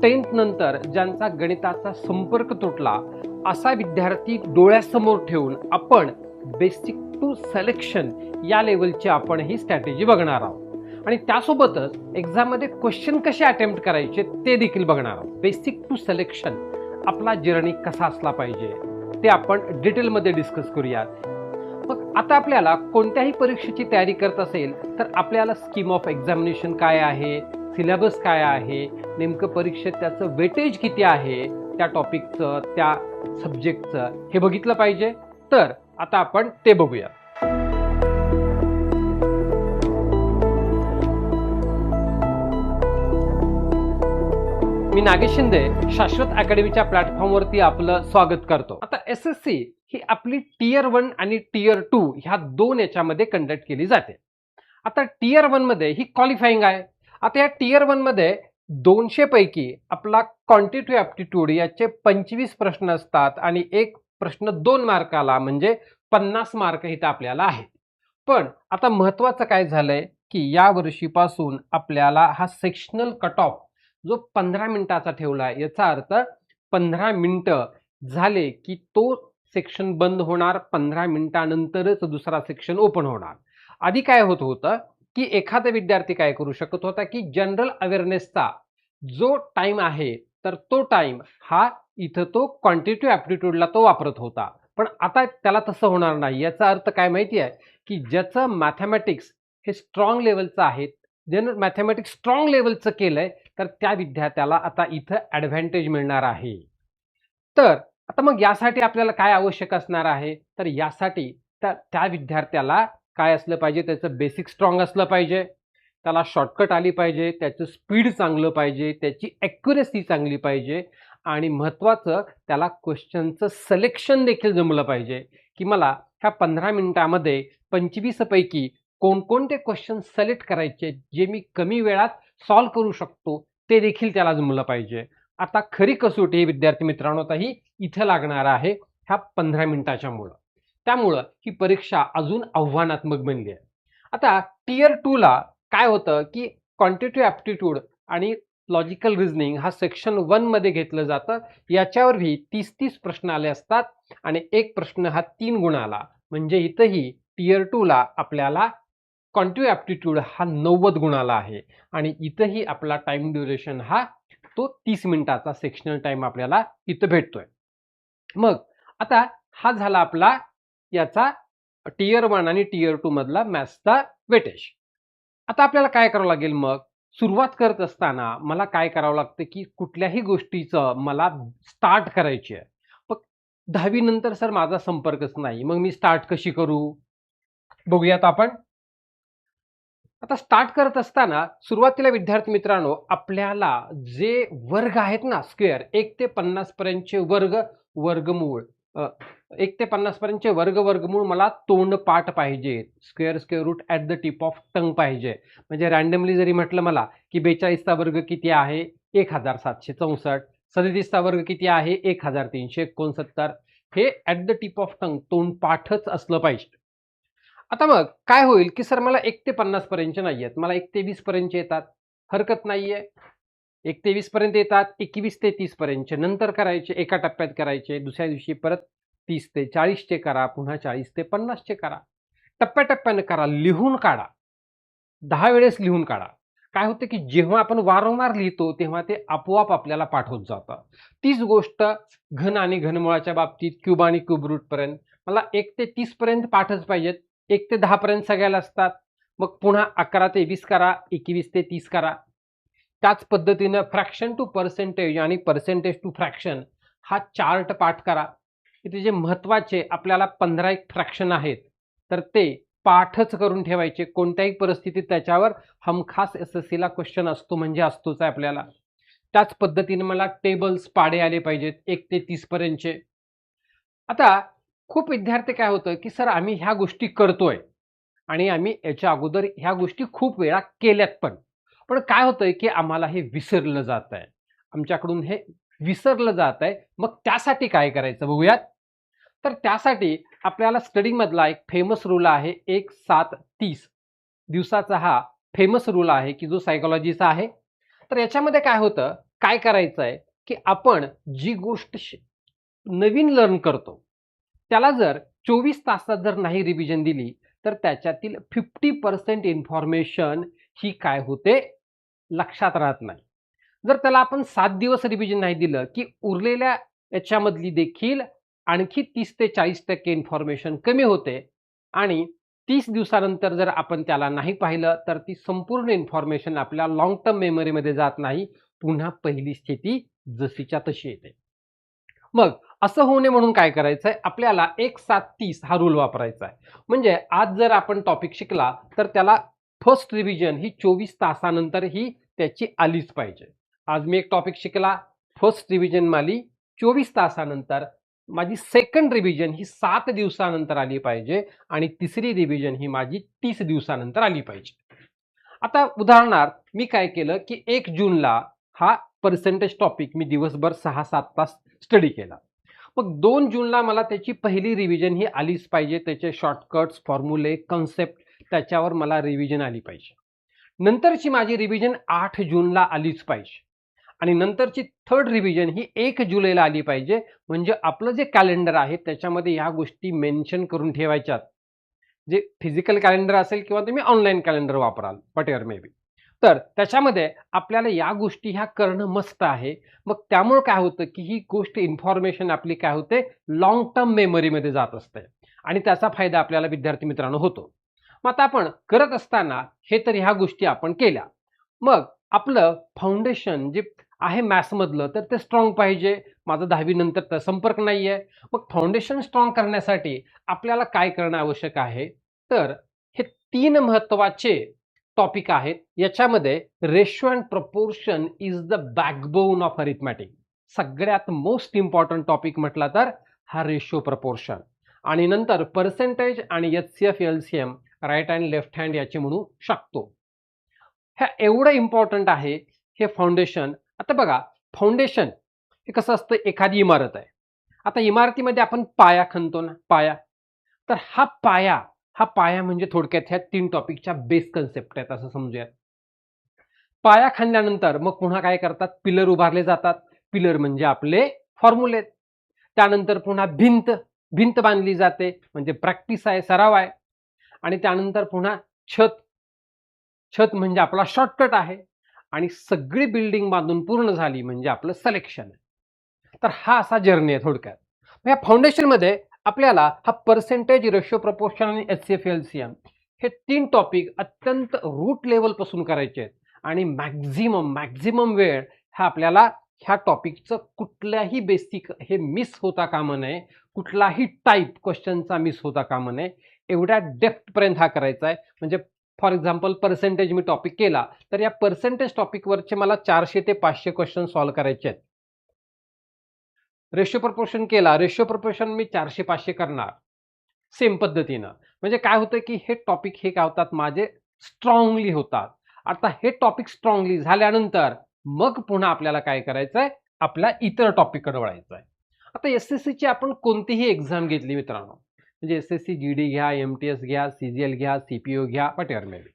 10th नंतर ज्यांचा गणिताचा संपर्क तुटला असा विद्यार्थी डोळ्यासमोर ठेवून आपण बेसिक टू सिलेक्शन या लेवलची आपण ही स्ट्रॅटेजी बघणार आहोत आणि त्यासोबतच एक्झाममध्ये क्वेश्चन कसे अटेम्प्ट करायचे ते देखील बघणार आहोत. बेसिक टू सिलेक्शन आपला जर्नी कसा असला पाहिजे ते आपण डिटेलमध्ये डिस्कस करूयात. मग आता आपल्याला कोणत्याही परीक्षेची तयारी करत असेल तर आपल्याला स्कीम ऑफ एक्झामिनेशन काय आहे, सिलेबस काय आहे, नेमकं परीक्षेत त्याचं वेटेज किती आहे, त्या टॉपिकचं त्या सब्जेक्टचं हे बघितलं पाहिजे. तर आता आपण ते बघूया. मी नागेश शिंदे शाश्वत अकॅडमीच्या प्लॅटफॉर्मवरती आपलं स्वागत करतो. आता SSC ही आपली टियर 1 आणि टियर 2 ह्या दोन याच्यामध्ये कंडक्ट केली जाते. आता टियर 1 मध्ये ही क्वालिफाईंग आहे. आता या टियर 1 मध्ये 200 पैकी आपला क्वांटिटेटिव्ह ॲप्टिट्यूड याचे 25 प्रश्न असतात आणि एक प्रश्न 2 मार्काला म्हणजे 50 मार्क इथं आपल्याला आहेत. पण आता महत्त्वाचं काय झालंय की या वर्षीपासून आपल्याला हा सेक्शनल कट ऑफ जो 15 मिनिटाचा ठेवला आहे, याचा अर्थ 15 मिनिटं झाले की तो सेक्शन बंद होणार, 15 मिनिटानंतरच दुसरा सेक्शन ओपन होणार. आधी काय होत होतं की एखादा विद्यार्थी काय करू शकत होता की जनरल अवेअरनेसचा जो टाइम आहे तर तो टाइम हा इथं तो क्वांटिटेटिव्ह ॲप्टिट्यूडला तो वापरत होता. पण आता त्याला तसं होणार नाही. याचा अर्थ काय माहिती आहे की ज्याचं मॅथमॅटिक्स हे स्ट्रॉंग लेवलचं आहे, ज्यानं मॅथमॅटिक्स स्ट्रॉंग लेवलचं केलंय तर त्या विद्यार्थ्याला आता इथं ॲडव्हान्टेज मिळणार आहे. तर आता मग यासाठी आपल्याला काय आवश्यक असणार आहे, तर यासाठी त्या विद्यार्थ्याला काय असलं पाहिजे, त्याचं बेसिक स्ट्रॉंग असलं पाहिजे, त्याला शॉर्टकट आली पाहिजे, त्याचं स्पीड चांगलं पाहिजे, त्याची ॲक्युरेसी चांगली पाहिजे आणि महत्त्वाचं त्याला क्वेश्चनचं सिलेक्शन देखील जमलं पाहिजे की मला ह्या 15 मिनिटामध्ये 25 पैकी कोणकोणते क्वेश्चन सिलेक्ट करायचे जे मी कमी वेळात सॉल्व करू शकतो ते देखील त्याला जमलं पाहिजे. आता खरी कसोटी ही विद्यार्थी मित्रांनो ही इथं लागणार आहे ह्या 15 मिनिटाच्या मुळे. त्यामुळं ही परीक्षा अजून आव्हानात्मक बनली आहे. आता टियर 2 ला काय होतं की क्वांटिटेटिव्ह ॲप्टिट्यूड आणि लॉजिकल रिझनिंग हा सेक्शन 1 मध्ये घेतलं जातं. याच्यावरही 30-30 प्रश्न आले असतात आणि एक प्रश्न हा 3 गुणाला, म्हणजे इथंही टियर 2 ला आपल्याला क्वांटिटेटिव्ह ॲप्टिट्यूड हा 90 गुणाला आहे आणि इथंही आपला टाइम ड्युरेशन हा तो 30 मिनिटाचा सेक्शनल टाइम आपल्याला इथं भेटतोय. मग आता हा झाला आपला याचा टियर 1 आणि टियर 2 मधला मॅथ्सचा वेटेज. आता आपल्याला काय करावं लागेल, मग सुरुवात करत असताना मला काय करावं लागतं की कुठल्याही गोष्टीचं मला स्टार्ट करायची आहे. मग 10वी नंतर सर माझा संपर्कच नाही, मग मी स्टार्ट कशी करू बघूयात आपण. आता स्टार्ट करत असताना सुरुवातीला विद्यार्थी मित्रांनो आपल्याला जे वर्ग आहेत ना स्क्वेअर 1 ते 50 पर्यंतचे वर्ग वर्गमूळ 1 ते 50 पर्यंतचे वर्गमूळ मला तोंडपाठ पाहिजे. Square root at the tip of tongue पाहिजे. म्हणजे रँडमली जरी म्हटलं मला की 42चा वर्ग किती आहे 1764, 37चा वर्ग किती आहे 1369, हे at the tip of tongue तोंडपाठच असलं पाहिजे. आता मग काय होईल की सर मला 1 ते 50 पर्यंतचे नाही आहेत, मला 1 ते 20 पर्यंतचे येतात, हरकत नाहीये. 1 ते 20 पर्यंत येतात, 21 ते 30 पर्यंतचे नंतर करायचे, एका टप्प्यात करायचे, दुसऱ्या दिवशी परत 30 ते 40चे करा, पुन्हा 40 ते 50चे करा, टप्प्याटप्प्याने करा, लिहून काढा, 10 वेळेस लिहून काढा. काय होतं की जेव्हा आपण वारंवार लिहितो तेव्हा ते आपोआप आपल्याला पाठ होत जातं. तीच गोष्ट घन आणि घनमुळाच्या बाबतीत, क्यूब आणि क्यूब रूट पर्यंत मला 1 ते 30 पर्यंत पाठच पाहिजेत. 1 ते 10 पर्यंत सगळ्याला असतात. मग पुन्हा 11 ते 20 करा, 21 ते 30 करा. त्याच पद्धतीनं फ्रॅक्शन टू पर्सेंटेज आणि पर्सेंटेज टू फ्रॅक्शन हा चार्ट पाठ करा. इथे जे महत्त्वाचे आपल्याला 15 एक फ्रॅक्शन आहेत तर ते पाठच करून ठेवायचे. कोणत्याही परिस्थितीत त्याच्यावर हमखास SSCला क्वेश्चन असतो म्हणजे असतोच आहे आपल्याला. त्याच पद्धतीने मला टेबल्स पाडे आले पाहिजेत 1 ते 30 पर्यंतचे. आता खूप विद्यार्थी काय होतं की सर आम्ही ह्या गोष्टी करतोय आणि आम्ही याच्या अगोदर ह्या गोष्टी खूप वेळा केल्यात पण काय होतंय की आम्हाला हे विसरलं जात आहे, आमच्याकडून हे विसरलं जात आहे. मग त्यासाठी काय करायचं बघूयात. तर त्यासाठी आपल्याला स्टडीमधला एक फेमस रूल आहे 1-7-30 दिवसाचा हा फेमस रूल आहे की जो सायकोलॉजीचा आहे. तर याच्यामध्ये काय होतं काय करायचं आहे की आपण जी गोष्ट नवीन लर्न करतो त्याला जर 24 तासात जर नाही रिव्हिजन दिली तर त्याच्यातील 50% इन्फॉर्मेशन ही काय होते लक्षात राहत नाही. जर त्याला आपण 7 दिवस रिव्हिजन नाही दिलं की उरलेल्या याच्यामधली देखील आणखी 30 ते 40% इन्फॉर्मेशन कमी होते आणि 30 दिवसानंतर जर आपण त्याला नाही पाहिलं तर ती संपूर्ण इन्फॉर्मेशन आपल्या लॉंग टर्म मेमरीमध्ये जात नाही, पुन्हा पहिली स्थिती जशीच्या तशी येते. मग असं होऊ नये म्हणून काय करायचंय आपल्याला 1-7-30 हा रूल वापरायचा आहे. म्हणजे आज जर आपण टॉपिक शिकला तर त्याला फर्स्ट रिव्हिजन ही 24 तासानंतर ही त्याची आलीच पाहिजे. आज मी एक टॉपिक शिकला, फर्स्ट रिव्हिजन माली 24 तासानंतर, माझी सेकंड रिव्हिजन ही 7 दिवसानंतर आली पाहिजे आणि तिसरी रिव्हिजन ही माझी 30 दिवसानंतर आली पाहिजे. आता उदाहरणार्थ मी काय केलं की 1 जूनला हा पर्सेंटेज टॉपिक मी दिवसभर 6-7 तास स्टडी केला. मग 2 जूनला मला त्याची पहिली रिव्हिजन ही आलीच पाहिजे. त्याचे शॉर्टकट्स, फॉर्म्युले, कन्सेप्ट त्याच्यावर मला रिव्हिजन आली पाहिजे. नंतरची माझी रिव्हिजन 8 जूनला आलीच पाहिजे आणि नंतरची थर्ड रिव्हिजन ही 1 जुलैला आली पाहिजे. म्हणजे आपलं जे कॅलेंडर आहे त्याच्यामध्ये ह्या गोष्टी मेन्शन करून ठेवायच्यात. जे फिजिकल कॅलेंडर असेल किंवा तुम्ही ऑनलाईन कॅलेंडर वापराल व्हॉटएव्हर मे बी, तर त्याच्यामध्ये आपल्याला या गोष्टी ह्या करणं मस्त आहे. मग त्यामुळे काय होतं की ही गोष्ट इन्फॉर्मेशन आपली काय होते लॉंग टर्म मेमरीमध्ये जात असते आणि त्याचा फायदा आपल्याला विद्यार्थी मित्रांनो होतो. मग आता आपण करत असताना हे तर ह्या गोष्टी आपण केल्या. मग आपलं फाउंडेशन जे आहे मॅथ्समधलं तर ते स्ट्रॉंग पाहिजे. माझं 10वी नंतर तर संपर्क नाही आहे. मग फाउंडेशन स्ट्रॉंग करण्यासाठी आपल्याला काय करणं आवश्यक आहे, तर हे 3 महत्त्वाचे टॉपिक आहेत. याच्यामध्ये ratio and proportion is the backbone of arithmetic. सगळ्यात मोस्ट इम्पॉर्टंट टॉपिक म्हटला तर हा रेशो प्रपोर्शन आणि नंतर पर्सेंटेज आणि HCF LCM right hand left hand याचे म्हणू शकतो. ह्या एवढं इम्पॉर्टंट आहे हे फाउंडेशन. आता बघा फाउंडेशन हे कसं असतं, एखादी इमारत आहे. आता इमारतीमध्ये आपण पाया खणतो ना, पाया. तर हा पाया म्हणजे थोडक्यात ह्या 3 टॉपिकच्या बेस कन्सेप्ट आहेत असं समजूयात. पाया खणल्यानंतर मग पुन्हा काय करतात, पिलर उभारले जातात. पिलर म्हणजे आपले फॉर्म्युले. त्यानंतर पुन्हा भिंत बांधली जाते म्हणजे प्रॅक्टिस आहे, सराव आहे. आणि त्यानंतर पुन्हा छत म्हणजे आपला शॉर्टकट आहे आणि सगळी बिल्डिंग बांधून पूर्ण झाली म्हणजे आपलं सिलेक्शन आहे. तर हा असा जर्नी आहे थोडक्यात. या फाउंडेशनमध्ये आपल्याला हा पर्सेंटेज, रेशो, प्रपोर्शन आणि HCF LCM हे 3 टॉपिक अत्यंत रूट लेवलपासून करायचे आहेत आणि मॅक्झिमम वेळ हा आपल्याला ह्या टॉपिकचं कुठल्याही बेसिक हे मिस होता कामा नये, कुठलाही टाईप क्वेश्चनचा मिस होता कामा नये, एवढ्या डेप्थपर्यंत हा करायचा आहे. म्हणजे for example percentage me topic केला तर या पर्सेंटेज टॉपिकवरचे मला 400 ते 500 क्वेश्चन सॉल्व्ह करायचे आहेत. रेशो प्रपोर्शन केला, रेशो प्रपोर्शन मी 400-500 करणार सेम पद्धतीनं. म्हणजे काय होतं की हे टॉपिक हे काय होतात माझे स्ट्रॉंगली होतात. आता हे टॉपिक स्ट्रॉंगली झाल्यानंतर मग पुन्हा आपल्याला काय करायचं आहे, आपल्या इतर टॉपिककडे वळायचं आहे. आता SSCची आपण कोणतीही एक्झाम घेतली मित्रांनो, म्हणजे SSC GD घ्या, MTS घ्या, CGL घ्या, CPO घ्या, व्हॉटएव्हर मे बी,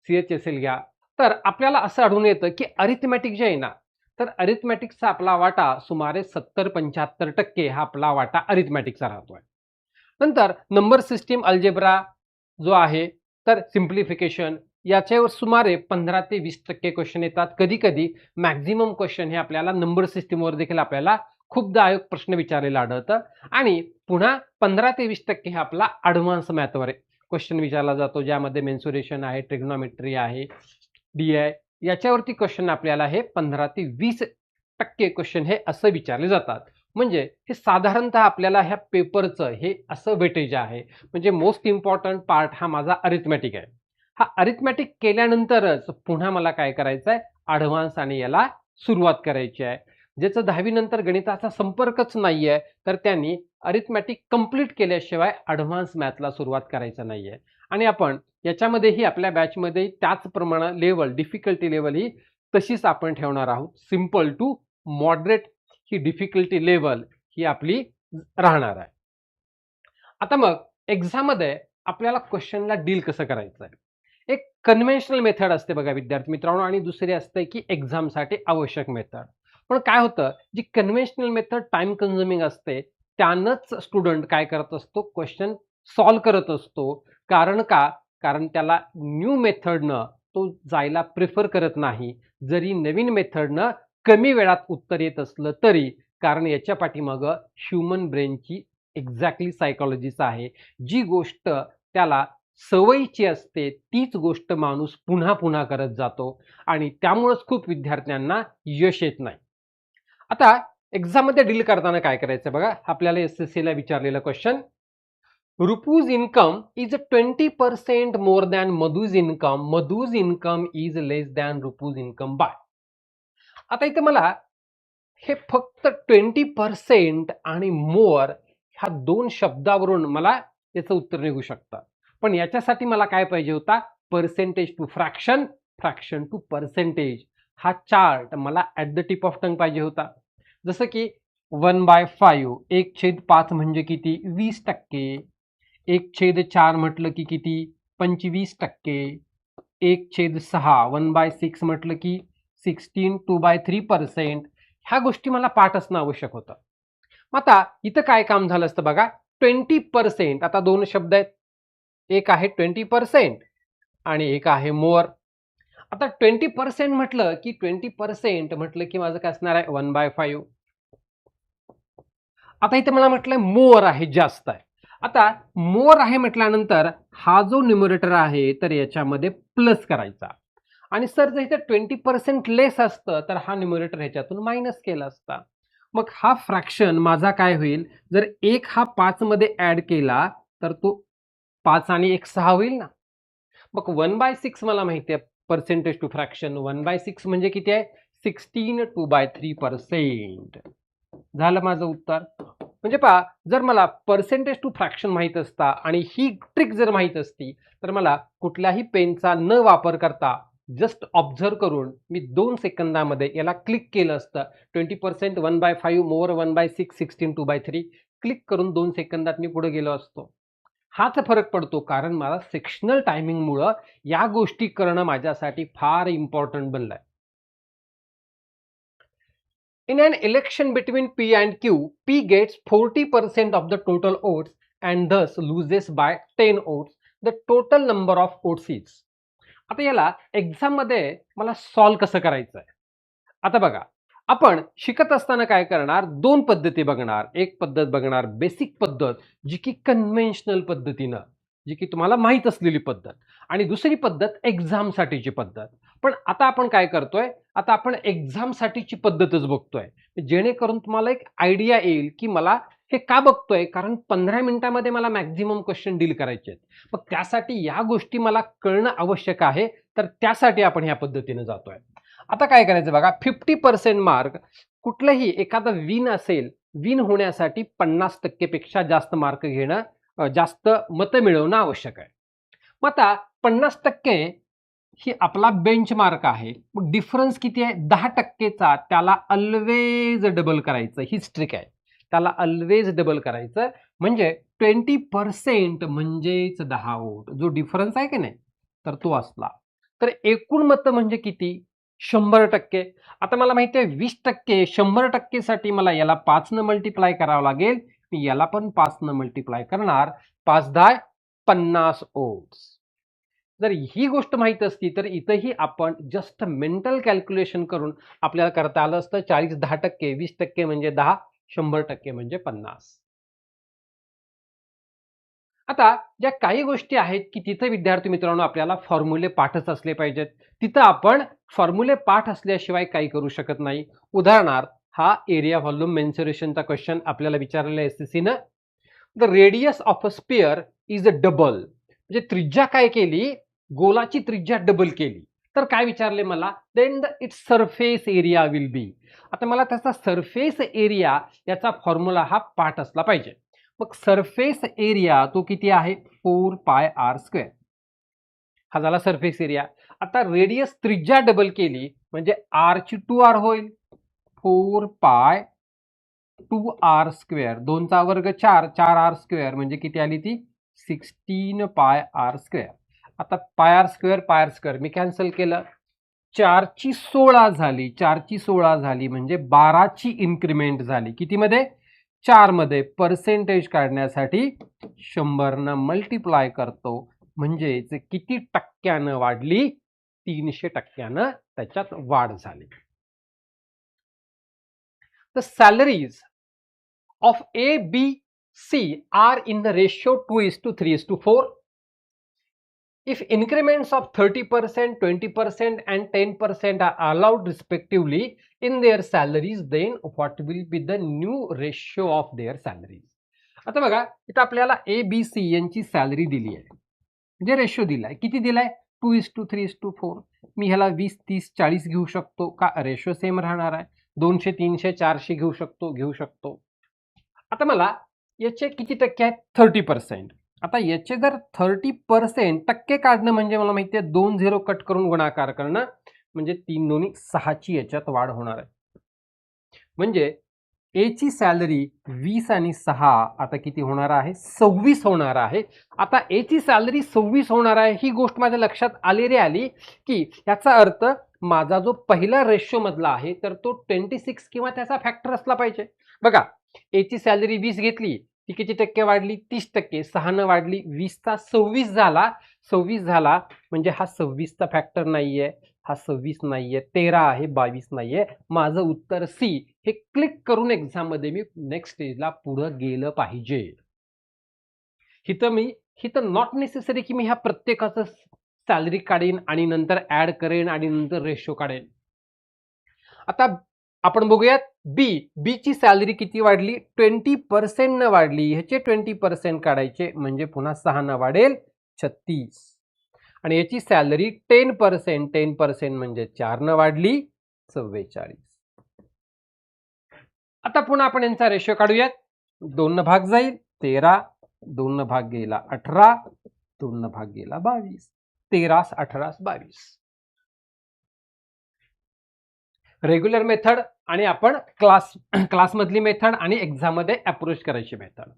CHSL घ्या, तर आपल्याला असं आढळून येतं की अरिथमॅटिक जे आहे ना, तर अरिथमॅटिकचा आपला वाटा सुमारे 70-75% हा आपला वाटा अरिथमॅटिकचा राहतोय. नंतर नंबर सिस्टीम, अल्जेब्रा जो आहे, तर सिम्प्लिफिकेशन याच्यावर सुमारे 15 ते 20% क्वेश्चन येतात. कधी-कधी मॅक्झिमम क्वेश्चन हे आपल्याला नंबर सिस्टीमवर देखील आपल्याला खूपदा प्रश्न विचारलेला आढळतं आणि पुन्हा 15 ते 20% हे आपला ॲडव्हान्स मॅथवर क्वेश्चन विचारला जातो, ज्यामध्ये मेन्सुरेशन आहे, ट्रिग्नोमेट्री आहे, DI याच्यावरती क्वेश्चन आपल्याला हे 15 ते 20% क्वेश्चन हे असं विचारले जातात. म्हणजे हे साधारणतः आपल्याला ह्या पेपरचं हे असं वेटेज आहे. म्हणजे मोस्ट इम्पॉर्टंट पार्ट हा माझा अरिथमॅटिक आहे. हा अरिथमॅटिक केल्यानंतरच पुन्हा मला काय करायचं आहे, ॲडव्हान्स आणि याला सुरुवात करायची आहे. ज्याचं 10वी नंतर गणिताचा संपर्कच नाही आहे तर त्यांनी अरिथमॅटिक कंप्लीट केल्याशिवाय ॲडव्हान्स मॅथला सुरुवात करायचं नाही आहे. आणि आपण याच्यामध्येही आपल्या बॅचमध्ये त्याचप्रमाणे लेवल, डिफिकल्टी लेवल ही तशीच आपण ठेवणार आहोत. सिम्पल टू मॉडरेट ही डिफिकल्टी लेवल ही आपली राहणार आहे. आता मग एक्झाममध्ये आपल्याला क्वेश्चनला डील कसं करायचं आहे, एक कन्व्हेन्शनल मेथड असते बघा विद्यार्थी मित्रांनो, आणि दुसरी असते की एक्झामसाठी आवश्यक मेथड. पण काय होतं, जी कन्व्हेन्शनल मेथड टाइम कन्झ्युमिंग असते, त्यानंच स्टुडंट काय करत असतो, क्वेश्चन सॉल्व्ह करत असतो. कारण का? कारण त्याला न्यू मेथडनं तो जायला प्रिफर करत नाही. जरी नवीन मेथडनं कमी वेळात उत्तर येत असलं तरी. कारण याच्या पाठीमागं ह्यूमन ब्रेनची एक्झॅक्टली सायकॉलॉजीच आहे. जी गोष्ट त्याला सवयीची असते, तीच गोष्ट माणूस पुन्हा-पुन्हा करत जातो आणि त्यामुळेच खूप विद्यार्थ्यांना यश येत नाही. आता एक्झाममध्ये डील करताना काय करायचं बघा, आपल्याला एस-एस-सीला विचारलेला question, Rupu's income is 20% more than Madhu's income. Madhu's income is less than Rupu's income by. आता इथे मला हे फक्त 20% आणि मोर ह्या दोन शब्दावरून मला याचं उत्तर निघू शकतं. पण याच्यासाठी मला काय पाहिजे होता, percentage to fraction, fraction to percentage हा चार्ट मला at the tip of tongue पाहिजे होता. जसं की 1/5 1/5 म्हणजे किती, 20%. 1/4 म्हटलं की किती, 25%. 1/6 1/6 म्हटलं की 16 2/3%. ह्या गोष्टी मला पाठ असणं आवश्यक होतं. मग आता इथं काय काम झालं असतं बघा, 20%. आता दोन शब्द आहेत, एक आहे 20% आणि एक आहे मोर. आता 20% म्हटलं की 20% म्हटलं की माझं काय असणार आहे, 1/5. आता इथे मला म्हटलंय मोर आहे, जास्त आहे. आता मोर आहे म्हटल्यानंतर हा जो न्यूमरेटर आहे तर याच्यामध्ये प्लस करायचा आणि सर जर इथे 20% लेस असतं तर हा न्यूमरेटर ह्याच्यातून मायनस केला असता. मग हा फ्रॅक्शन माझा काय होईल, जर एक हा 5 मध्ये ऍड केला तर तो 5 आणि 1 6 होईल ना. मग 1/6 मला माहिती आहे, पर्सेंटेज टू फ्रॅक्शन 1/6 म्हणजे किती आहे, 16 2/3%. झालं माझं उत्तर. म्हणजे पहा, जर मला पर्सेंटेज टू फ्रॅक्शन माहित असता आणि ही ट्रिक जर माहित असती तर मला कुठल्याही पेनचा न वापर करता जस्ट ऑब्झर्व करून मी 2 सेकंदामध्ये याला क्लिक केलं असतं. 20% 1/5 मोर 1/6 16 2/3 क्लिक करून 2 सेकंदात मी पुढे गेलो असतो. हाच फरक पडतो, कारण मला सेक्शनल टायमिंगमुळं या गोष्टी करणं माझ्यासाठी फार important बनलंय. In an election between P and Q, P gets 40% of the total votes and thus loses by 10 votes. The total number of votes is. आता याला एक्झाम मध्ये मला सॉल्व कसं करायचं आहे. आता बघा, आपण शिकत असताना काय करणार, दोन पद्धती बघणार. एक पद्धत बघणार बेसिक पद्धत, जी की कन्व्हेन्शनल पद्धतीनं, जी की तुम्हाला माहित असलेली पद्धत, आणि दुसरी पद्धत एक्झाम साठीची पद्धत. पण आता आपण काय करतोय, आता आपण एक्झाम साठीची पद्धतच बघतोय, जेणेकरून तुम्हाला एक आयडिया येईल की मला हे का बघतोय, कारण 15 मिनिटांमध्ये मला मॅक्झिमम क्वेश्चन डील करायचे आहेत. मग त्यासाठी या गोष्टी मला कळणं आवश्यक आहे, तर त्यासाठी आपण ह्या पद्धतीने जातोय. आता काय करायचं बघा, 50% मार्क कुठलंही एखादं विन असेल, विन होण्यासाठी 50% पेक्षा जास्त मार्क घेणं, जास्त मतं मिळवणं आवश्यक आहे. मग आता 50% ही आपला बेंचमार्क आहे. मग डिफरन्स किती आहे, 10%चा, त्याला ऑलवेज डबल करायचं, हीच ट्रिक आहे. त्याला ऑलवेज डबल करायचं, म्हणजे 20% म्हणजेच 10 वोट. जो डिफरन्स आहे की नाही, तर तो असला तर एकूण मतं म्हणजे किती, 100%. आता मला माहिती आहे 20%, 100% साठी मला याला 5 न मल्टिप्लाय करावं लागेल. मी याला पण 5 न मल्टिप्लाय करणार. 5 10 50 वोट्स. जर ही गोष्ट माहित असती तर इथंही आपण जस्ट मेंटल कॅल्क्युलेशन करून आपल्याला करता आलं असतं. 40 10%, 20% म्हणजे 10, 100% म्हणजे 50. आता ज्या काही गोष्टी आहेत की तिथे विद्यार्थी मित्रांनो आपल्याला फॉर्म्युले पाठच असले पाहिजेत, तिथं आपण फॉर्म्युले पाठ असल्याशिवाय काही करू शकत नाही. उदाहरणार्थ, हा एरिया व्हॉल्यूम मेन्सुरेशनचा क्वेश्चन आपल्याला विचारलेला एसएससीनं. The radius of a sphere is a double, म्हणजे त्रिज्या काय केली, गोलाची त्रिज्या डबल केली, तर काय विचारले मला, then the its surface area will be. आता मला त्याचा सरफेस एरिया याचा फॉर्म्युला हा पाठ असला पाहिजे. मग सरफेस एरिया तो किती आहे, 4πr². हा झाला सरफेस एरिया. आता रेडियस त्रिज्या डबल केली म्हणजे r ची 2r होईल, 4π 2r². 2 चा वर्ग 4, 4r² म्हणजे किती आली ती, 16πr². आता πr² मी कॅन्सल केलं. 4ची 16 झाली, 4ची 16 झाली म्हणजे 12ची इन्क्रीमेंट झाली. कितीमध्ये? 4 मध्ये. पर्सेंटेज काढण्यासाठी 100 मल्टिप्लाय करतो म्हणजे किती टक्क्यानं वाढली? 300% त्याच्यात वाढ झाली. The salaries of A, B, C are in the ratio 2:3:4. If increments of 30%, 20% and 10% are allowed respectively in their salaries, then what will be the new ratio of their salaries? आता बघा, इथं आपल्याला A, B, C यांची salary दिली आहे. म्हणजे ratio दिलाय. किती दिलाय? 2:3:4. मी ह्याला 20, 30, 40 घेऊ शकतो का? रेशो सेम राहणार आहे. 200, 300, 400 घेऊ शकतो. आता मला याचे किती टक्के आहेत? 30%. आता याचे जर 30% टक्के काढणं म्हणजे मला माहिती आहे 2 0 कट करून गुणाकार करणं म्हणजे 3 2 6ची याच्यात वाढ होणार आहे. म्हणजे ए ची सॅलरी 20 आणि 6 आता किती होणार आहे? 26 होणार आहे. आता ए ची सॅलरी 26 होणार आहे ही गोष्ट माझ्या लक्षात आली की याचा अर्थ माझा जो पहिला रेशो मधला आहे तर तो 26 किंवा त्याचा फॅक्टर असला पाहिजे. बघा, ए ची सॅलरी 20 घेतली, ती किती टक्के वाढली? 30%. 6 न वाढली, 20चा 26 झाला. 26 झाला म्हणजे हा 26चा फॅक्टर नाहीये, हा 26 नाहीये, 13 आहे, 22 नाहीये. माझं उत्तर सी. हे क्लिक करून एक्झाम मध्ये मी नेक्स्ट स्टेजला पुढे गेलं पाहिजे. हिथं नॉट नेसेसरी की मी ह्या प्रत्येकाचं सॅलरी काढेन आणि नंतर ऍड करेन आणि नंतर रेशो काढेन. आता आपण बघूयात बी ची सॅलरी किती वाढली? 20% न वाढली. ह्याचे 20% काढायचे म्हणजे पुन्हा 6 न वाढेल 36. आणि याची सॅलरी 10% म्हणजे 4 न वाढली 44. आता पुन्हा आपण यांचा रेशो काढूयात. 2 न भाग जाईल 13, 2 न भाग गेला 18, 2 न भाग गेला 22, 13, 18, 22. रेग्युलर मेथड आणि आपण क्लास मधली मेथड आणि एक्झाम मध्ये अप्रोच करायची method.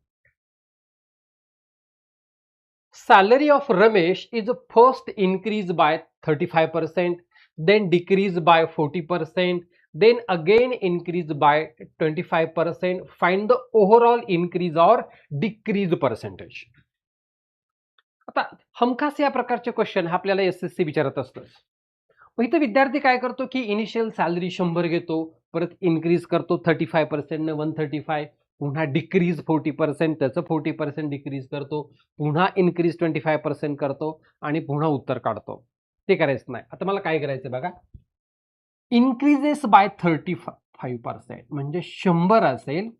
Salary of Ramesh is first increased by 35%, then decreased by 40%, then again increased by 25%. Find the overall increase or decrease percentage. आता हमखास या प्रकारचे क्वेश्चन आपल्याला एसएससी विचारत असतो. मग इथे विद्यार्थी काय करतो की इनिशियल सॅलरी 100 घेतो, परत इन्क्रीज करतो 35% ने 135, पुन्हा डिक्रीज 40%, त्याचं 40% डिक्रीज करतो, पुन्हा इन्क्रीज 25% करतो आणि पुन्हा उत्तर काढतो. ते करायचं नाही. आता मला काय करायचं बघा, इन्क्रीजेस बाय 35% म्हणजे 100 असेल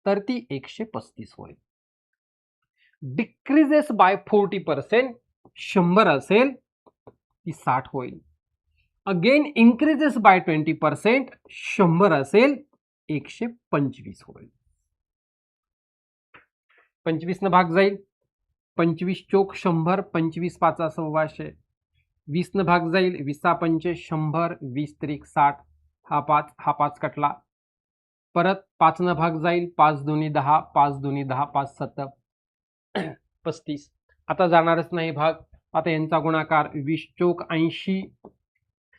तर ती 135 होईल. डिक्रीजेस बाय 40% 100 असेल ती 60 होईल. अगेन इन्क्रीजेस बाय 20% 100 असेल 125 होईल. 25 न भाग जाईल, 25 चोक 100, 25 पाचा 100. 20 न भाग जाईल, 20 पंचे 100, 20 त्रिक 60, हा 5 कटला. परत 5 न भाग जाईल, 5 दोन्ही 10, 5 दोन्ही 10, 5 7 35. आता जाणारच नाही भाग. आता यांचा गुणाकार 20 चोक 80,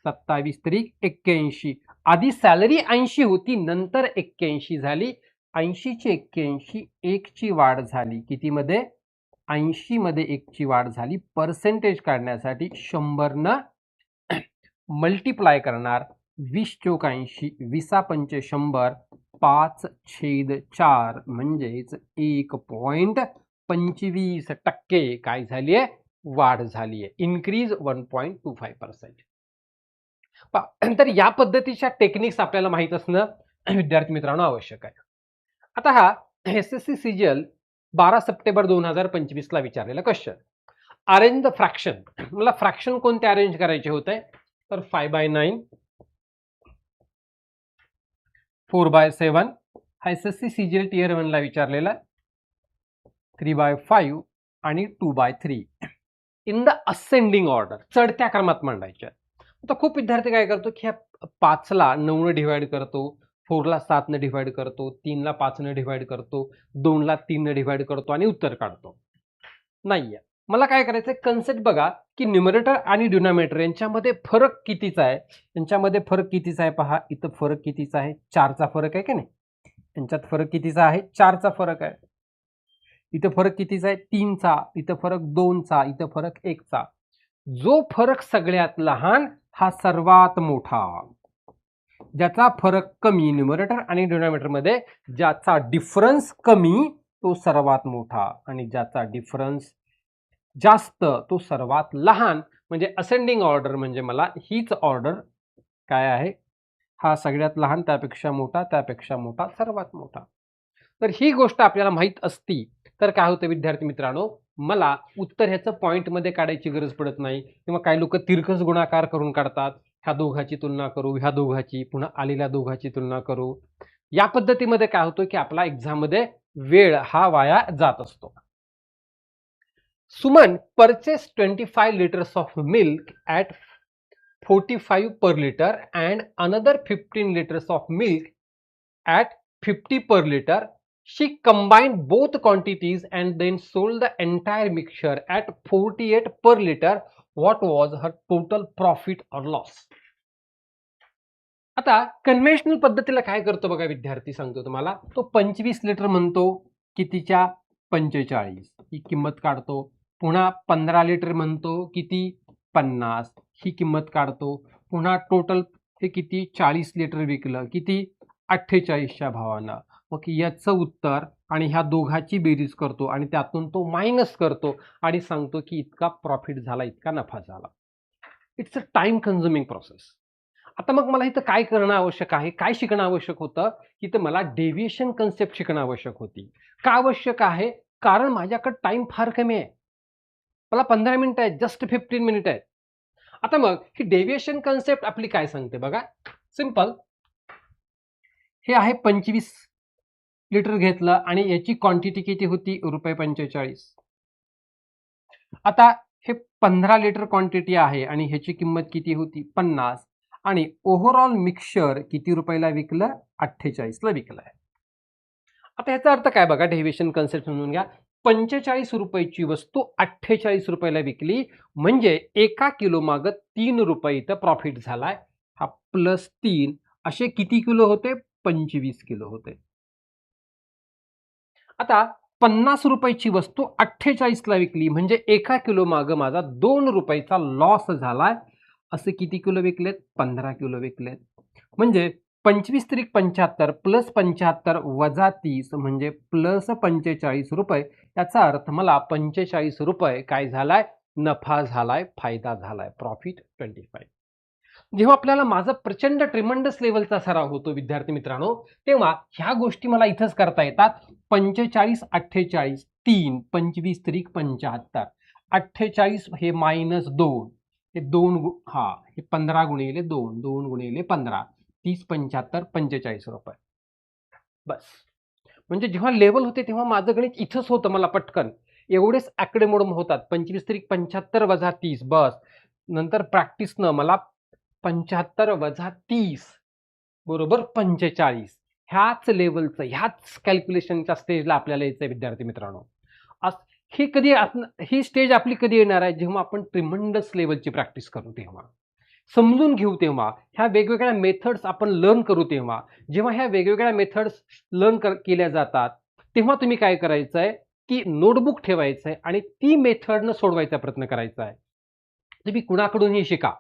27 त्रिक 81. आधी सॅलरी 80 होती, नंतर 81 झाली. 80 ची 81 1 ची वाढ झाली. किती मध्ये? 80 मध्ये 1 ची वाढ झाली. पर्सेंटेज काढण्यासाठी 100 न मल्टिप्लाय करणार. 20 चोक 80, 20 पंचे 100, 5/4 म्हणजेच 1.25% काय झालीये? वाढ झालीये. इन्क्रीज 1.25%. तर या पद्धतीच्या टेक्निक्स आपल्याला माहित असणं विद्यार्थी मित्रांनो आवश्यक आहे. आता हा एसएससी सीजीएल 12 सप्टेंबर 2025 ला विचारलेला क्वेश्चन. Arrange the fraction. मला फ्रॅक्शन कोणते अरेंज करायचे होते? तर 5/9, 4/7 हा एसएससी सीजीएल टियर 1 ला विचारलेला, 3/5 आणि 2/3 इन द असेंडिंग ऑर्डर, चढत्या क्रमात मांडायच्या. आता खूप विद्यार्थी काय करतो की 5 ला 9 ने डिवाइड करतो, 4 ला 7 ने डिवाइड करतो, 3 ला 5 ने डिवाइड करतो, 2 ला 3 ने डिवाइड करतो आणि उत्तर काढतो. नाहीये. मला काय करायचंय, कन्सेप्ट बघा की न्यूमरेटर आणि डिनॉमिनेटर यांच्यामध्ये फरक कितीचा आहे, यांच्यामध्ये फरक कितीचा आहे पहा, इथं फरक कितीचा आहे, 4चा फरक आहे की नाही, यांच्यात फरक कितीचा आहे, 4चा फरक आहे. इथं फरक कितीचा आहे, 3चा, इथं फरक 2चा, इथं फरक 1चा. जो फरक सगळ्यात लहान हा सर्वात मोठा, ज्याचा फरक कमी न्यूमरेटर आणि डिनॉमिनेटर मध्ये, ज्याचा डिफरन्स कमी तो सर्वात मोठा आणि ज्याचा डिफरन्स जास्त तो सर्वात लहान. म्हणजे असेंडिंग ऑर्डर म्हणजे मला हीच ऑर्डर काय आहे, हा सगळ्यात लहान, त्यापेक्षा मोठा, त्यापेक्षा मोठा, सर्वात मोठा. तर ही गोष्ट आपल्याला माहित असती तर काय होतं विद्यार्थी मित्रांनो, मला उत्तर ह्याचं पॉइंटमध्ये काढायची गरज पडत नाही, किंवा काही लोक तिरकस गुणाकार करून काढतात, ह्या दोघाची तुलना करू, ह्या दोघाची, पुन्हा आलेल्या दोघाची तुलना करू. या पद्धतीमध्ये काय होतं की आपला एक्झाम मध्ये वेळ हा वाया जात असतो. Suman purchased 25 liters of milk at 45 per liter and another 15 liters of milk at 50 per liter. She combined both quantities and then sold the entire mixture at 48 per liter. What was her total profit or loss? आता conventional पद्धतीला काय करतो बघा विद्यार्थी, सांगतो तुम्हाला, तो 25 litre म्हणतो कितीच्या, 45 ही किंमत काढतो. पुन्हा 15 लिटर म्हणतो किती, 50 ही किंमत काढतो. पुन्हा टोटल हे किती, 40 लिटर विकलं किती, 48च्या भावानं. मग याचं उत्तर आणि ह्या दोघाची बेरीज करतो आणि त्यातून तो मायनस करतो आणि सांगतो की इतका प्रॉफिट झाला, इतका नफा झाला. It's a time consuming process. आता मग मला इथं काय करणं आवश्यक आहे, काय शिकणं आवश्यक होतं, की तर मला डेव्हिएशन कन्सेप्ट शिकणं आवश्यक होती. का आवश्यक आहे, कारण माझ्याकडे टाइम फार कमी आहे, मला 15 मिनिटं आहेत, जस्ट 15 मिनिट आहेत. आता मग ही डेव्हिएशन कन्सेप्ट आपली काय सांगते बघा, सिंपल. हे आहे 25 लिटर घेतलं आणि याची क्वांटिटी किती होती, ₹45. आता हे 15 लिटर क्वांटिटी आहे आणि ह्याची किंमत किती होती, 50, आणि ओव्हरऑल मिक्सचर किती रुपयाला विकलं, 48ला विकलं आहे. आता ह्याचा अर्थ काय बघा, डेव्हिएशन कन्सेप्ट समजून घ्या. 45 रुपयाची वस्तू 48 रुपयाला विकली, म्हणजे एका किलो मागं 3 रुपये इथं प्रॉफिट झालाय. हा +3 असे किती किलो होते, 25 किलो होते. आता 50 रुपयाची वस्तू 48ला विकली, म्हणजे एका किलो मागं माझा 2 रुपयाचा लॉस झालाय. असे किती किलो विकलेत, 15 किलो विकलेत. म्हणजे 25 त्रिक 75 प्लस 75 वजा 30 म्हणजे प्लस 45 रुपये. याचा अर्थ मला 45 रुपये काय झालाय, नफा झालाय, फायदा झालाय, प्रॉफिट 25. जेव्हा आपल्याला माझा प्रचंड ट्रिमंडस लेवलचा सराव होतो विद्यार्थी मित्रांनो, तेव्हा ह्या गोष्टी मला इथंच करता येतात. 45 48 3 25 त्रिक 75, 48 हे -2, हे 2 हा हे 15 गुणिले 2, 2 गुणिले 15, 30 75 45 रुपये. बस. म्हणजे जेव्हा लेवल होते तेव्हा माझं गणित इथंच होतं, मला पटकन एवढेच आकडेमोड होतात. 25 त्रिक 75 वजा 30, बस. नंतर प्रॅक्टिसनं मला 75 वजा 30 बरोबर 45. ह्याच लेवलचं, ह्याच कॅल्क्युलेशनच्या स्टेजला आपल्याला यायचं विद्यार्थी मित्रांनो. ही कधी ही स्टेज आपली कधी येणार आहे, जेव्हा आपण ट्रिमंडस लेवलची प्रॅक्टिस करू, तेव्हा समजून घेऊ, तेव्हा ह्या वेगवेगळ्या मेथड्स आपण लर्न करू. तेव्हा जेव्हा ह्या वेगवेगळ्या मेथड्स लर्न केल्या जातात, तेव्हा तुम्ही काय करायचं आहे की नोटबुक ठेवायचं आहे आणि ती मेथडनं सोडवायचा प्रयत्न करायचा आहे. तुम्ही कुणाकडूनही शिका,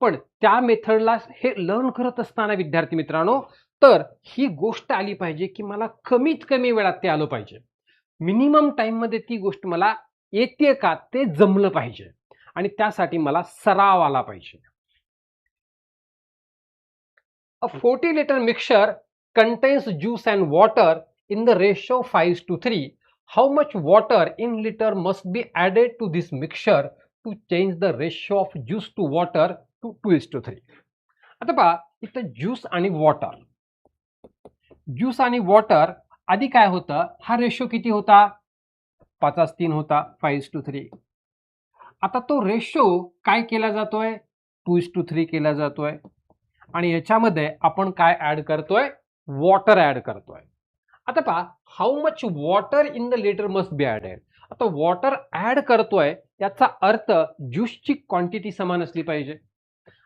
पण त्या मेथडला हे लर्न करत असताना विद्यार्थी मित्रांनो, तर ही गोष्ट आली पाहिजे की मला कमीत कमी वेळात ते आलं पाहिजे. मिनिमम टाइममध्ये ती गोष्ट मला येते का ते जमलं पाहिजे आणि त्यासाठी मला सराव आला पाहिजे. A 40 liter mixture contains juice and water in the ratio 5:3. How much water in liter must be added to this mixture to change the ratio of juice to water to 2:3? आता पहा, इथं ज्यूस आणि water, juice आणि water आधी काय होतं, हा ratio किती होता, 5:3 होता, 5:3. आता तो रेशो काय केला जातोय, 2:3 केला जातोय आणि याच्यामध्ये आपण काय ऍड करतोय, वॉटर ऍड करतोय. आता पहा, how much water in the litre must be added. आता वॉटर ऍड करतोय याचा अर्थ ज्यूसची क्वांटिटी समान असली पाहिजे.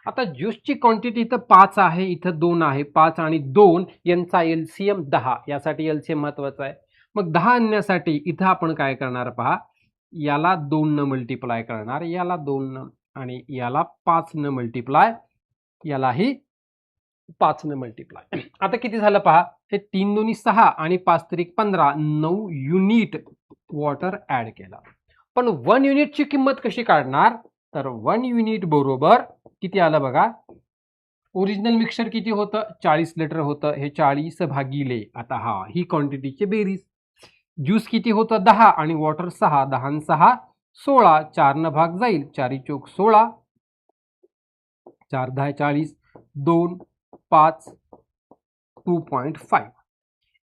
आता ज्यूसची क्वांटिटी इथं 5 आहे, इथं 2 आहे. 5 आणि 2 यांचा एलसीएम 10. यासाठी एलसीएम महत्वाचा आहे. मग 10 आणण्यासाठी इथं आपण काय करणार पहा, याला 2 न मल्टिप्लाय करणार, याला 2 न आणि याला 5 न मल्टिप्लाय, यालाही 5 न मल्टिप्लाय. आता किती झालं पहा, हे 3 दोन्ही 6 आणि 5 त्रिक 15, 9 युनिट वॉटर ऍड केला. पण 1 युनिटची किंमत कशी काढणार, तर 1 युनिट बरोबर किती आलं बघा, ओरिजिनल मिक्सचर किती होतं, 40 लिटर होतं, हे 40 भागिले आता ही क्वांटिटीची बेरीज. ज्यूस किती होतं 10 आणि वॉटर 6, 10 आणि 6 16, 4 न भाग जाईल, 4 चौक 16, 4 10 40, 2 5 2.5.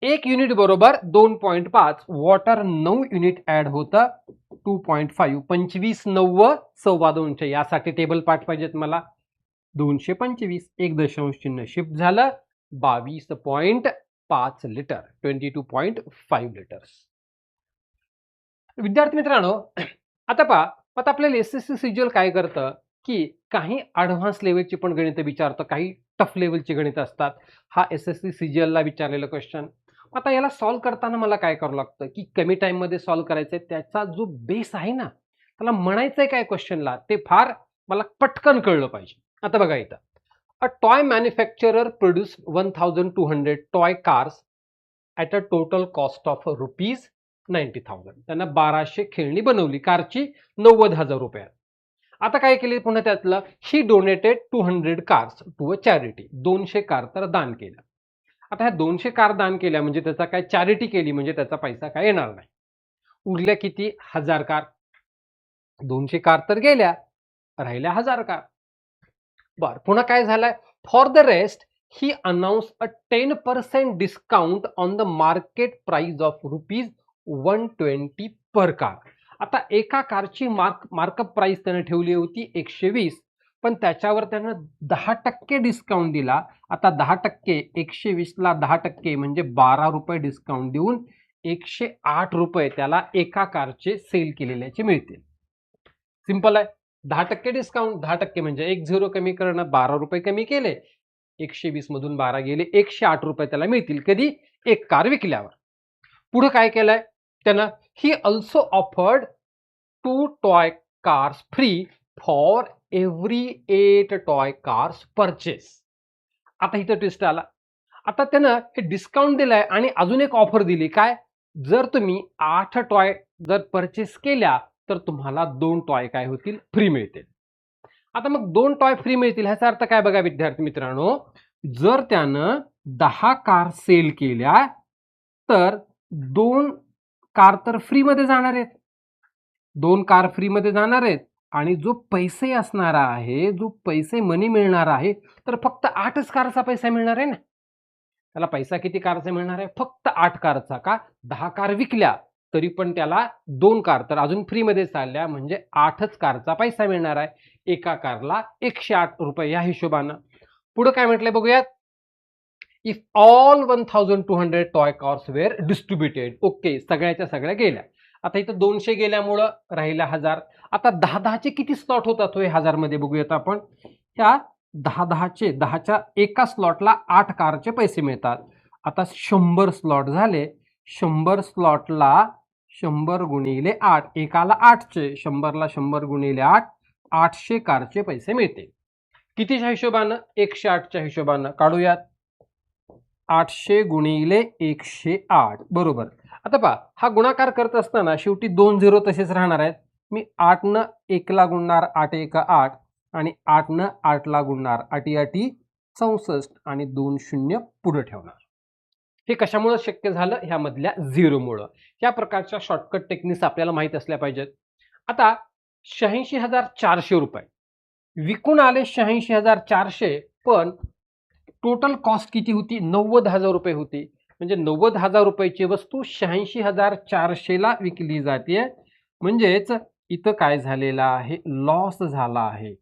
1 युनिट बरोबर 2.5, वॉटर 9 युनिट ऍड होतं 2.5, 25 9 सव्वा 200. यासाठी टेबल पाठ पाहिजेत मला. 225 एक दशांश चिन्ह शिफ्ट झालं, 22.5 लिटर, 22.5 लिटर्स. विद्यार्थी मित्रांनो, आता पहा, आता आपल्याला एसएससी सीजीएल काय करतं की काही ॲडव्हान्स लेवलची पण गणितं विचारतं, काही टफ लेवलची गणितं असतात. हा एसएससी सीजीएलला विचारलेला क्वेश्चन. आता याला सॉल्व्ह करताना मला काय करावं लागतं की कमी टाइममध्ये सॉल्व्ह करायचंय. त्याचा जो बेस आहे ना, त्याला म्हणायचंय काय क्वेश्चनला, ते फार मला पटकन कळलं पाहिजे. आता बघा इथं, a toy manufacturer produce 1200 toy cars at a total cost of ₹90,000. त्यांना 1200 खेळणी बनवली कारची 90,000 रुपयात. आता काय केले पुन्हा त्यातलं, he donated 200 cars to a charity. 200 car तर दान केल्या. आता ह्या 200 कार दान केल्या म्हणजे त्याचा काय, चॅरिटी केली म्हणजे त्याचा पैसा काय येणार नाही. उरल्या किती, 1000 कार. 200 कार तर गेल्या, राहिल्या 1000 कार. बर, पुन्हा काय झालंय, for the rest he announce a 10% discount on the market price of ₹120 per car. आता एका कारची मार्कअप प्राइस त्याने ठेवली होती 120, पण त्याच्यावर त्यानं 10% डिस्काउंट दिला. आता 10%, 120 ला 10% म्हणजे ₹12 डिस्काउंट देऊन ₹108 त्याला एका कारचे सेल केलेल्याचे मिळतील. सिंपल आहे. 10% डिस्काउंट, 10% म्हणजे 1 0 कमी करणं, ₹12 कमी केले, 120 मधून 12 गेले, ₹108 त्याला मिळतील. कधी, एक कार विकल्यावर. पुढे काय केलंय त्यानं, he also offered 2 toy cars free for every 8 toy cars purchase. आता इथं ट्विस्ट आला. आता त्यानं हे डिस्काउंट दिलाय आणि अजून एक ऑफर दिली, काय, जर तुम्ही 8 टॉय जर परचेस केल्या तर तुम्हाला 2 टॉय काय होतील, फ्री मिळतील. आता मग 2 टॉय फ्री मिळतील ह्याचा अर्थ काय बघा विद्यार्थी मित्रांनो, जर त्यानं 10 कार सेल केल्या तर 2 कार तर फ्री मध्ये जाणार आहेत, 2 कार फ्री मध्ये जाणार आहेत आणि जो पैसे असणारा आहे, जो पैसे मनी मिळणार आहे, तर फक्त 8च कारचा पैसा मिळणार आहे ना. त्याला पैसा किती कारचा मिळणार आहे, फक्त 8 कारचा. का, 10 कार विकल्या तरी पण त्याला 2 कार तर अजून फ्री मध्ये चालल्या म्हणजे 8च कारचा पैसा मिळणार आहे. एका कारला ₹108 या हिशोबानं. पुढे काय म्हटलंय बघूयात, if all 1200 toy cars were distributed. Okay, सगळ्याच्या सगळ्या गेल्या. आता इथं 200 गेल्यामुळं राहिल्या 1000. आता 10-10चे किती स्लॉट होतात, 1000 मध्ये बघूयात आपण. ह्या 10-10चे 10च्या एका स्लॉटला 8 कारचे पैसे मिळतात. आता 100 स्लॉट झाले, 100 स्लॉटला 100 गुणिले 8, एकाला 8चे, 100ला 100 गुणिले 8, 800 कारचे पैसे मिळते. कितीच्या हिशोबानं, 108च्या हिशोबानं. काढूयात, 800 गुणिले 108 बरोबर. आता पहा, हा गुणाकार करत असताना शेवटी 2 0 तसेच राहणार आहेत. मी 8 न 1 ला गुणणार, 8 1 8 आणि 8 न 8 ला गुणणार, 8 8 64 आणि 2 0 पुढे ठेवणार. हे कशामुळे शक्य झालं, ह्यामधल्या 0 मुळे. या प्रकारच्या शॉर्टकट टेक्निक्स आपल्याला माहित असल्या पाहिजेत. आता 86,400 रुपये विकून आले, 86,400, पण टोटल कॉस्ट किती होती, 90,000 रुपये होती. म्हणजे 90,000 रुपयाची वस्तू 86,400 ला विकली जाते. म्हणजेच इथं काय झालेलं आहे, लॉस झाला आहे.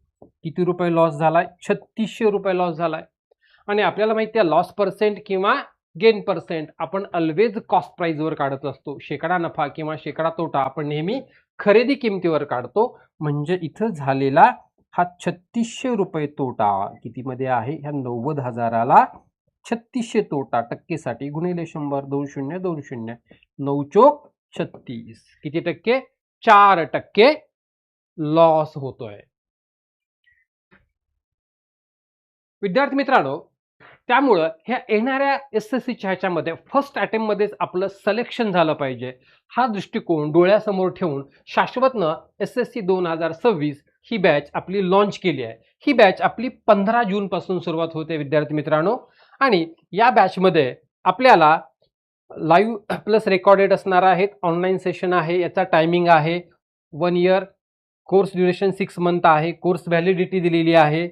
किती रुपये लॉस झालाय, ₹3600 लॉस झालाय. आणि आपल्याला माहिती आहे लॉस पर्सेंट किंवा गेन पर्सेंट आपण ऑलवेज कॉस्ट प्राइसवर काढत असतो. शेकडा नफा किंवा शेकडा तोटा आपण नेहमी खरेदी किमतीवर काढतो. म्हणजे इथं झालेला हा 3600 रुपये तोटा कितीमध्ये आहे? ह्या 90,000ला 3600 तोटा टक्केसाठी गुणिले 100, 20 20 9 चोक 36. किती टक्के? 4% लॉस होतोय. विद्यार्थी मित्रांनो, त्यामुळं ह्या येणाऱ्या SSCच्या ह्याच्यामध्ये फर्स्ट अटेम्प्टमध्येच आपलं सिलेक्शन झालं पाहिजे. हा दृष्टिकोन डोळ्यासमोर ठेवून शाश्वतनं SSC 2026 ही बॅच आपली लॉन्च केली आहे. ही बॅच आपली 15 जून पासून सुरुवात होते विद्यार्थी मित्रांनो. आणि या बॅचमध्ये आपल्याला लाईव्ह प्लस रेकॉर्डेड असणार आहेत. ऑनलाईन सेशन आहे. याचा टायमिंग आहे 1 इयर. कोर्स ड्युरेशन 6 मंथ आहे. कोर्स व्हॅलिडिटी दिलेली आहे.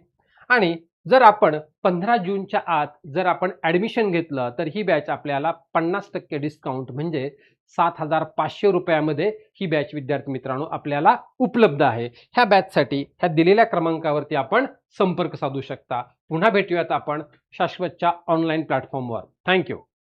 आणि जर आपण 15 जूनच्या आत जर आपण ॲडमिशन घेतलं तर ही बॅच आपल्याला 50% डिस्काउंट म्हणजे 7,500 रुपयामध्ये ही बॅच विद्यार्थी मित्रांनो आपल्याला उपलब्ध आहे. ह्या बॅचसाठी ह्या दिलेल्या क्रमांकावरती आपण संपर्क साधू शकता. पुन्हा भेटूयात आपण शाश्वतच्या ऑनलाईन प्लॅटफॉर्मवर. थँक्यू.